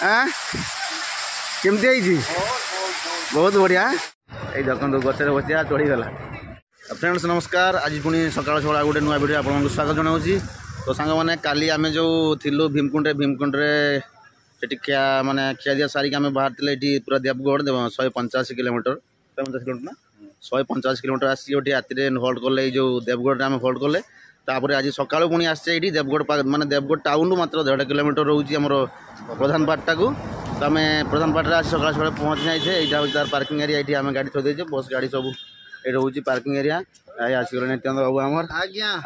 हाँ केमती बहुत बढ़िया ये देखो गचर बचिया चढ़ीगला। फ्रेंड्स नमस्कार आज पुणी सकाल सकाल गोटे नुआ भिडियो आपको स्वागत जनाऊँगी। तो सांग मैंने काली आम जो थिलु भीमकुंडे से खिया माने खिया दिया सारिक आम बाहर ये पूरा देवगढ़ 185 किलोमीटर 185 किलोमीटर आसी राति होल्ड कले जो देवगढ़ आम होल्ड कले तापर आज सकाळु पुणी आसचे ये देवगढ़ माने देवगढ़ टाउन मात्र 1.5 किलोमीटर रोचे आम प्रधान पार्टा को। तो आम प्रधान पार्ट आज सकाल सकाल पहुँची जाइए। यहाँ हूँ तार पार्किंग एरिया ये आम गाड़ी थोड़े बस गाड़ी सब ये हूँ पार्किंग एरिया आसगले नित्यानंद बाबू आमर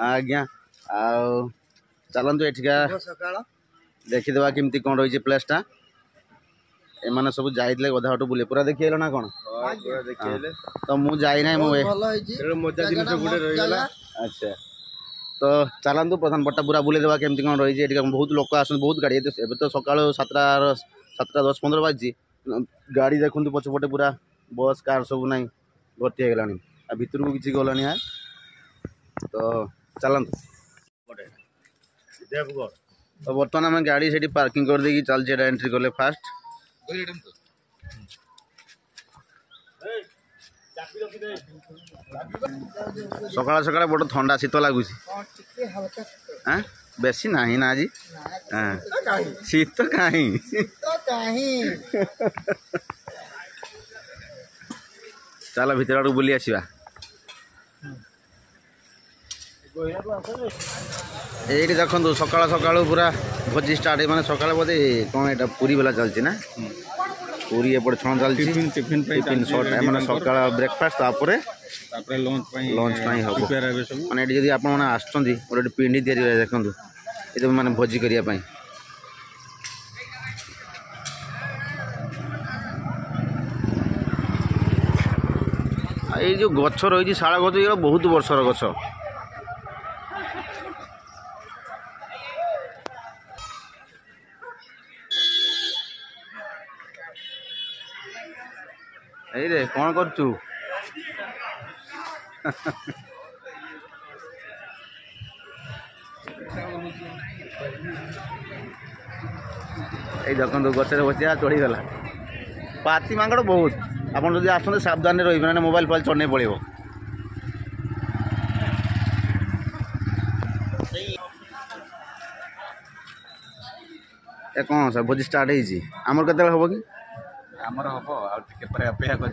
आज्ञा चलतु एठिका देखीदे केमती कौन रही प्लेसटा एमाने सब जाइए गधा हटू बुले पूरा देखिए ना कौन तो मुझे जाइना अच्छा तो चलतु प्रधान पट्टा पूरा बुले देवा केमती कौन रही बहुत लोक आस बहुत गाड़ी एवं तो सका 7:10-15 बाजी गाड़ी देखते पछपटे पूरा बस कार सब ना भर्ती होगा भितर को किसी गलानी है तो चलतु देवगढ़। तो बर्तमान आम गाड़ी से पार्किंग कर देकी चलचे एंट्री कले फास्ट सकाल सकाल बड़ ठंडा शीत लगुच बेसी नहीं ना आज शीत कहीं चल भीतर आड़ बुली आसवा ये देखो सकाल सकाल पूरा भोजी स्टार्ट माने सकाल बोधे कौन यहाँ पूरी बेला चलती ना पूरी एपटे छण चलती टिफिन शॉर्ट माने सकाल ब्रेकफास्ट लंच हम माने जदि आप आसुँच गोटे पिंडी तैयारी देखो ये माने भोजी करने ये जो गछ रही शाल गछ ये बहुत वर्षर गछ रे कौन करचु ये देखो गचर बचिया चढ़ीगला पाती मांगड़ बहुत आप आसते सावधान रही ना मोबाइल फाइल चढ़ने पड़ो ए कौन सर भोजी स्टार्ट होती आमर केत हम कि आमर हम अपेक्षा कर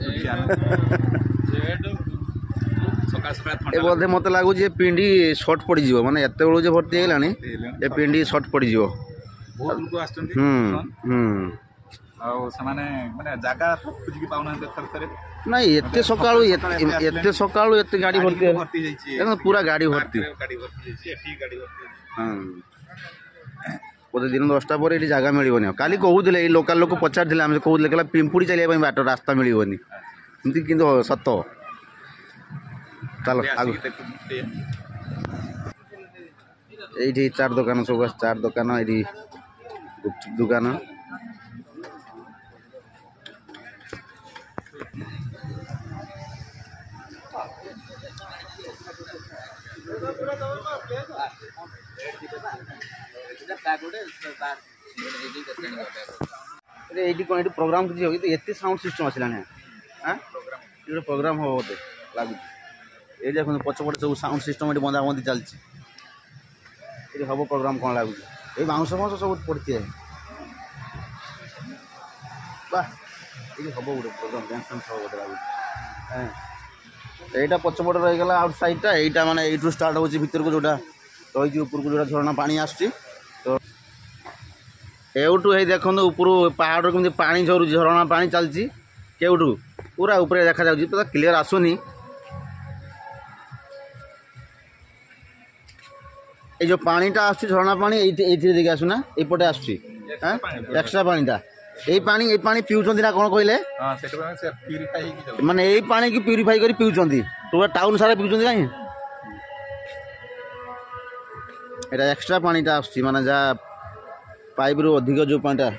बोधे मत लगुच पिंडी सर्ट पड़ माने एत बेलू जो भर्ती होगा ये पिंडी सर्ट पड़ बहुत लोग आसुँच नहीं एत सका एत गाड़ी भर्ती पूरा गाड़ी भर्ती बोधे दिन 10टा पर ये जगह मिलनी काली कहते लोकाल लोक पचार आम कहते पिंपुड़ी चलिए बाट रास्ता मिलनी कि सत चलो ये चार दुकान सब चार दुकान ये गुपचुप दुकान ये कौन प्रोग्राम किसी होगी तो ये साउंड सिस्टम आसला ये प्रोग्राम हम बोधे लगुच ये देखो पचपटे सब साउंड सिस्टम ये बंधा बंधी चलती ये हम प्रोग्राम कौन लगुच ये बाउंस फाउंस सब पड़ती है वाह ये हम गोटे प्रोग्राम डांस फांस सब बोधे लगुच यहाँ पचपटे रहीगला आउट साइडटा यहाँ माने यू स्टार्ट हो भर को जोटा रही ऊपर को जो झरणा पानी आसुची तो एवटू है देखो ऊपर पहाड़ कमी पानी झरू झरणा पानी चलती केवटू पूरा ऊपर देखा जाऊँगी पूरा क्लीयर आसुनी ये जो पानीटा आस झरणा पानी ये देखिए आसुना यपटे आस एक्सट्रा पानीटा ये पानी पीउछंती ना कौन कहले माने यही पानी की प्यूरीफाई कर पीउछंती पूरा टाउन सारा पीउछंती कहीं एटा एक्स्ट्रा पानीटा आस माने जा पाइप रु अधिक जो पानीटा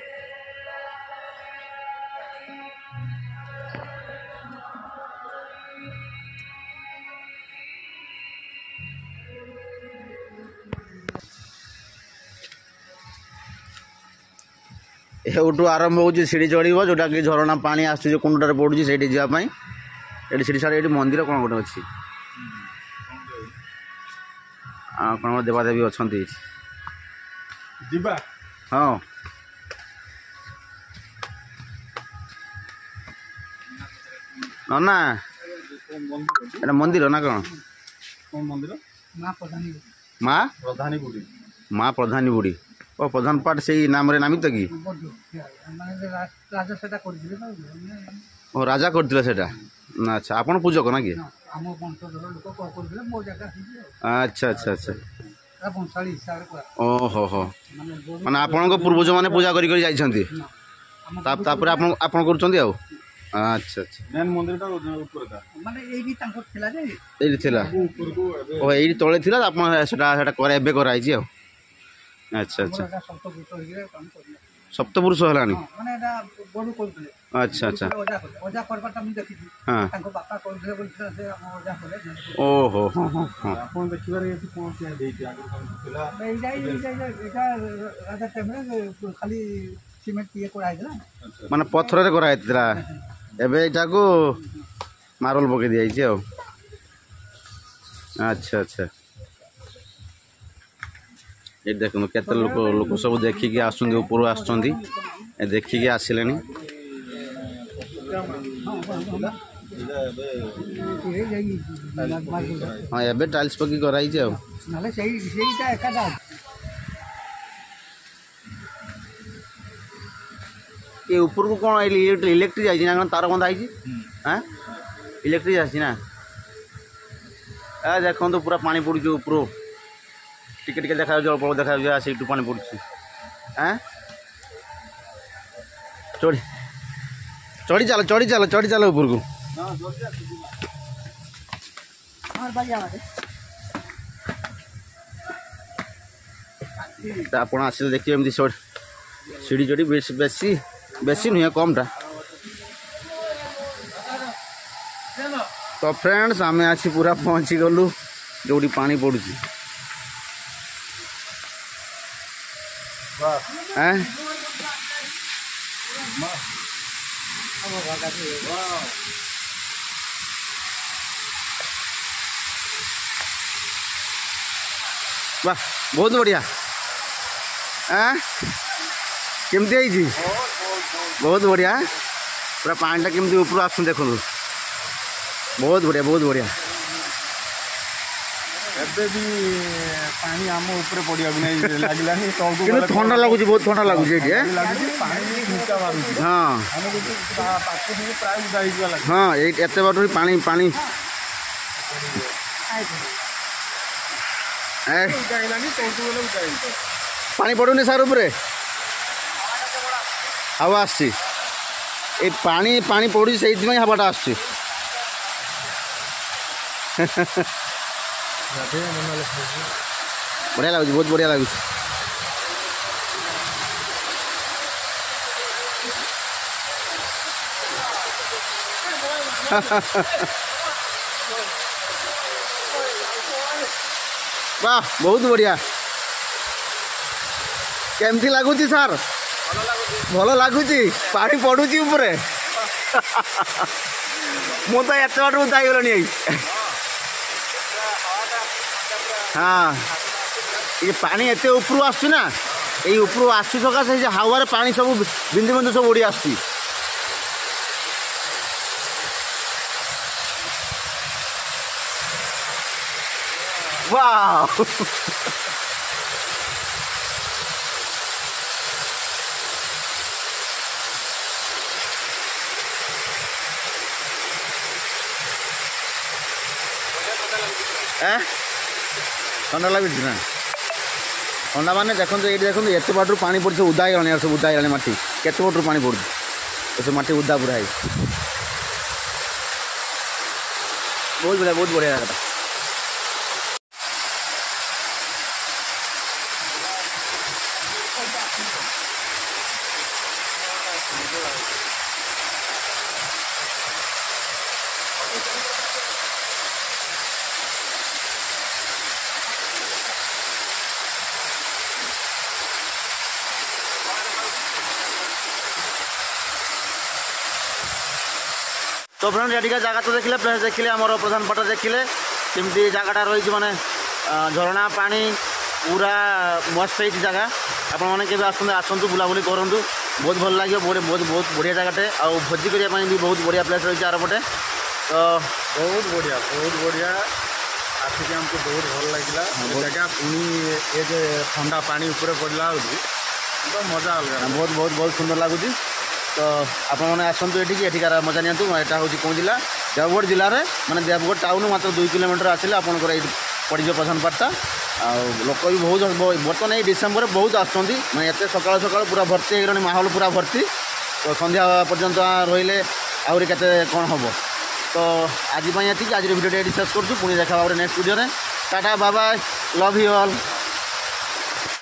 ଏଉଠୁ ଆରମ୍ଭ ହେଉଛି ସିଡ଼ି ଚଢ଼ିବ ଯେଉଁଟାକି ଝରଣା ପାଣି ଆସୁଛି ଯେଉଁ କୁଣ୍ଡଟାରେ ପଡ଼ୁଛି ସେଇଠି ଯିବା ପାଇଁ। ଏଠି ସିଡ଼ି ଛାଡ଼ି ଏଠି ମନ୍ଦିର କ'ଣ ଗୋଟେ ଅଛି ଆଉ କ'ଣ ଦେବାଦେବୀ ଅଛନ୍ତି ଯିବା। ହଁ ନା ଏଟା ମନ୍ଦିର ନା କ'ଣ? ମନ୍ଦିର ମା ପ୍ରଧାନୀ ବୁଢ଼ୀ। ମା ପ୍ରଧାନୀ ବୁଢ଼ୀ ଓ ପ୍ରଧାନ ପାଠ ସେଇ ନାମରେ ନାମିତ କି? ଓ ରାଜା କରିଥିଲେ ସେଇଟା। ଆଚ୍ଛା ଆପଣ ପୂଜକ ନା କି? ଆଚ୍ଛା ଆଚ୍ଛା ଆଚ୍ଛା ଓହୋ ହୋ ମାନେ ଆପଣଙ୍କ ପୂର୍ବଜମାନେ ପୂଜା କରି କରି ଯାଇଛନ୍ତି ତାପରେ ଆପଣ କରୁଛନ୍ତି ଆଉ। ଆଚ୍ଛା ଆଚ୍ଛା ମେନ୍ ମନ୍ଦିରଟା ଉପରେ ଏଇଠି ଥିଲା ଓ ଏଇଠି ତଳେ ଥିଲା ଆପଣ ସେଟା ଏବେ କରାହେଇଛି ଆଉ। ଆଚ୍ଛା ଆଚ୍ଛା ସପ୍ତପୁରୁଷ ହେଲାଣି। ଆଚ୍ଛା ଆଚ୍ଛା ହଁ ଓହୋ ହଁ ହଁ ହଁ ଆପଣ ଦେଖିବାରେ ଏଠି କ'ଣ ଚେଞ୍ଜ ହେଇଛି ଆଗରୁ ଖାଲି ସିମେଣ୍ଟ ଇଏ କରାହେଇଥିଲା ମାନେ ପଥରରେ କରାହେଇଥିଲା ଏବେ ଏଇଟାକୁ ମାର୍ବଲ ପକେଇ ଦିଆଯାଇଛି ଆଉ। ଆଚ୍ଛା ଆଚ୍ଛା ଏଠି ଦେଖନ୍ତୁ କେତେ ଲୋକ ସବୁ ଦେଖିକି ଆସୁଛନ୍ତି ଉପରୁ ଆସୁଛନ୍ତି ଦେଖିକି ଆସିଲେଣି। ହଁ ଏବେ ଟାଇଲ୍ସ ପକେଇ କରାହେଇଛି ଆଉ। ଏ ଉପରକୁ କ'ଣ ଇଲେକ୍ଟ୍ରିକ୍ ଯାଇଛି ନା କ'ଣ ତାର ବନ୍ଧା ହେଇଛି? ହଁ ଇଲେକ୍ଟ୍ରିକ୍ ଆସିଛି ନା ଦେଖନ୍ତୁ ପୁରା ପାଣି ପଡ଼ୁଛି ଉପରୁ ଟିକେ ଟିକେ ଦେଖାଯାଉଛି ଅଳ୍ପ ଅଳ୍ପ ଦେଖାଯାଉଛି ସେଇଠୁ ପାଣି ପଡ଼ୁଛି। ଚଢ଼ି ଚାଲ ଉପରକୁ। ଆପଣ ଆସିଲେ ଦେଖିବେ ଏମିତି ସିଡ଼ି ଚଢ଼ି ବେଶୀ ନୁହେଁ କମ୍ଟା। ତ ଫ୍ରେଣ୍ଡସ୍ ଆମେ ଆସି ପୁରା ପହଞ୍ଚି ଗଲୁ ଯେଉଁଠି ପାଣି ପଡ଼ୁଛି। वाह बहुत बढ़िया। केमती है बहुत बढ़िया पूरा पानी केमती ऊपर आस देखो बहुत बढ़िया बहुत बढ़िया। ଏବେ ବି ପାଣି ଆମ ଉପରେ ପଡ଼ିବାକୁ ନାହିଁ ଲାଗିଲାନି କିନ୍ତୁ ଥଣ୍ଡା ଲାଗୁଛି ବହୁତ ଥଣ୍ଡା ଲାଗୁଛି ଏଠି ଲାଗୁଛି ପାଣି ଝୁଙ୍କା ମାରୁଛି। ହଁ ପାଖକୁ ପ୍ରାୟ ଉଦା ହେଇଯିବା ଲାଗେ। ହଁ ଏଇ ଏତେ ବାଟରୁ ପାଣି ପାଣି ପାଣି ପଡ଼ୁନି ସାର୍ ଉପରେ ହାୱା ଆସୁଛି ଏ ପାଣି ପଡ଼ୁଛି ସେଇଥିପାଇଁ ହାୱାଟା ଆସୁଛି। बढ़िया लगुच बहुत बढ़िया लगुच। वाह बहुत बढ़िया। केमती लगुच सार? भल लगुच पानी पड़ुची उपरे मु तो एत बाटू जाइगलनी। हाँ ये पानी एत उपरू आसुना ना ये उपरू आसु सकाशे हावार पानी सब बिंदु बिंदु सब उड़ी आसुची। वाह ठंडा लगुच ना ठंडा मान देखो ये देखो एत बाटू पानी पड़ी सब उदा है सब उदा है माटी केत बाटू पानी पड़ू सब माटी उदा पूरा है बहुत बढ़िया लगा। তো ফ্রেন্ড এটিকা জায়গা তো দেখলে প্লেস দেখলে আমার প্রধানপাটটা দেখলে কেমতি জায়গাটা রয়েছে মানে ঝরଣା পানি পুরা মস্ত হয়েছে জায়গা আপনার কেবে আসন্তু বুলাবুলি করন্তু ବହୁତ ଭଲ ଲାଗିବ ବହୁତ ବଢ଼ିଆ ଜାଗାଟେ ଆଉ ଭୋଜି କରିବା ପାଇଁ ବି ବହୁତ ବଢ଼ିଆ ପ୍ଲେସ୍ ରହିଛି ଆରପଟେ ତ ବହୁତ ବଢ଼ିଆ ଆସିକି ଆମକୁ ବହୁତ ଭଲ ଲାଗିଲା ଜାଗା ପୁଣି ଏ ଯେ ଥଣ୍ଡା ପାଣି ଉପରେ ପଡ଼ିଲା ବେଳକୁ ତ ମଜା ଅଲଗା ବହୁତ ସୁନ୍ଦର ଲାଗୁଛି ତ ଆପଣମାନେ ଆସନ୍ତୁ ଏଠିକି ଏଠିକାର ମଜା ନିଅନ୍ତୁ ଏଇଟା ହେଉଛି କେଉଁ ଜିଲ୍ଲା ଦେବଗଡ଼ ଜିଲ୍ଲାରେ ମାନେ ଦେବଗଡ଼ ଟାଉନ୍ ମାତ୍ର 2 କିଲୋମିଟର ଆସିଲେ ଆପଣଙ୍କର ଏଇଠି ପଡ଼ିଯିବ ପ୍ରଧାନପାଟଟା ଆଉ ଲୋକ ବି ବହୁତ ବର୍ତ୍ତମାନ ଏଇ ଡିସେମ୍ବରରେ ବହୁତ ଆସୁଛନ୍ତି ମାନେ ଏତେ ସକାଳୁ ସକାଳୁ ପୁରା ଭର୍ତ୍ତି ହେଇଗଲାଣି ମାହୋଲ ପୁରା ଭର୍ତ୍ତି ତ ସନ୍ଧ୍ୟା ପର୍ଯ୍ୟନ୍ତ ରହିଲେ ଆହୁରି କେତେ କ'ଣ ହେବ ତ ଆଜି ପାଇଁ ଏତିକି ଆଜିର ଭିଡ଼ିଓଟା ଏଠି ଶେଷ କରୁଛୁ ପୁଣି ଦେଖା ଭାବରେ ନେକ୍ସଟ ଭିଡ଼ିଓରେ ta-ta bye bye love you all.